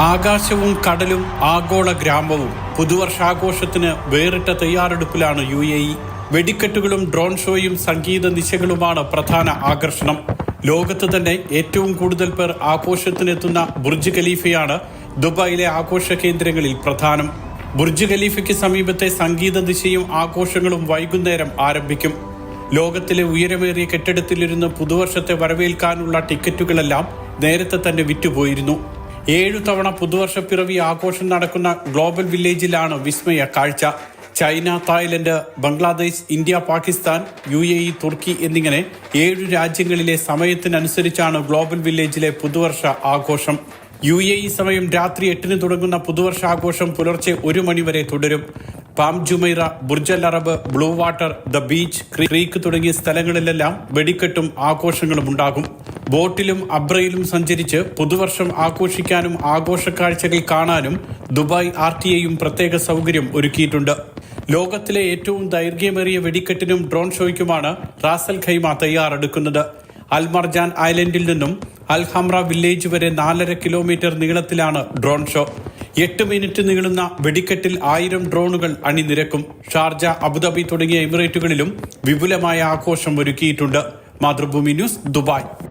ആകാശവും കടലും ആഗോള ഗ്രാമവും പുതുവർഷാഘോഷത്തിന് വേറിട്ട തയ്യാറെടുപ്പിലാണ് UAE. വെടിക്കെട്ടുകളും ഡ്രോൺ ഷോയും സംഗീത നിശകളുമാണ് പ്രധാന ആകർഷണം. ലോകത്ത് തന്നെ ഏറ്റവും കൂടുതൽ പേർ ആഘോഷത്തിനെത്തുന്ന ബുർജ് ഖലീഫയാണ് ദുബായിലെ ആഘോഷ കേന്ദ്രങ്ങളിൽ പ്രധാനം. ബുർജ് ഖലീഫയ്ക്ക് സമീപത്തെ സംഗീത ദിശയും ആഘോഷങ്ങളും വൈകുന്നേരം ആരംഭിക്കും. ലോകത്തിലെ ഉയരമേറിയ കെട്ടിടത്തിലിരുന്ന് പുതുവർഷത്തെ വരവേൽക്കാനുള്ള ടിക്കറ്റുകളെല്ലാം നേരത്തെ തന്നെ വിറ്റുപോയിരുന്നു. 7 തവണ പുതുവർഷപ്പിറവി ആഘോഷം നടക്കുന്ന ഗ്ലോബൽ വില്ലേജിലാണ് വിസ്മയ കാഴ്ച. China, Thailand, Bangladesh, India, Pakistan, UAE, തുർക്കി എന്നിങ്ങനെ 7 രാജ്യങ്ങളിലെ സമയത്തിനനുസരിച്ചാണ് ഗ്ലോബൽ വില്ലേജിലെ പുതുവർഷ ആഘോഷം. UAE സമയം രാത്രി 8-ന് തുടങ്ങുന്ന പുതുവർഷാഘോഷം പുലർച്ചെ 1 മണിവരെ തുടരും. Palm Jumeirah, Burj Al Arab, blue water, the beach, creek തുടങ്ങിയ സ്ഥലങ്ങളിലെല്ലാം വെടിക്കെട്ടും ആഘോഷങ്ങളും ഉണ്ടാകും. ബോട്ടിലും അബ്രയിലും സഞ്ചരിച്ച് പുതുവർഷം ആഘോഷിക്കാനും ആഘോഷക്കാഴ്ചകൾ കാണാനും ദുബായ് RTAയും പ്രത്യേക സൗകര്യം ഒരുക്കിയിട്ടുണ്ട്. ലോകത്തിലെ ഏറ്റവും ദൈർഘ്യമേറിയ വെടിക്കെട്ടിനും ഡ്രോൺ ഷോയ്ക്കുമാണ് റാസ് അൽ ഖൈമ തയ്യാറെടുക്കുന്നത്. അൽ മർജാൻ ഐലൻഡിൽ നിന്നും അൽ ഹംറ വില്ലേജ് വരെ 4.5 കിലോമീറ്റർ നീളത്തിലാണ് ഡ്രോൺ ഷോ. 8 മിനിറ്റ് നീളുന്ന വെടിക്കെട്ടിൽ 1000 ഡ്രോണുകൾ അണിനിരക്കും. ഷാർജ, അബുദാബി തുടങ്ങിയ എമിറേറ്റുകളിലും വിപുലമായ ആഘോഷം ഒരുക്കിയിട്ടുണ്ട്. Mathrubhumi news, Dubai.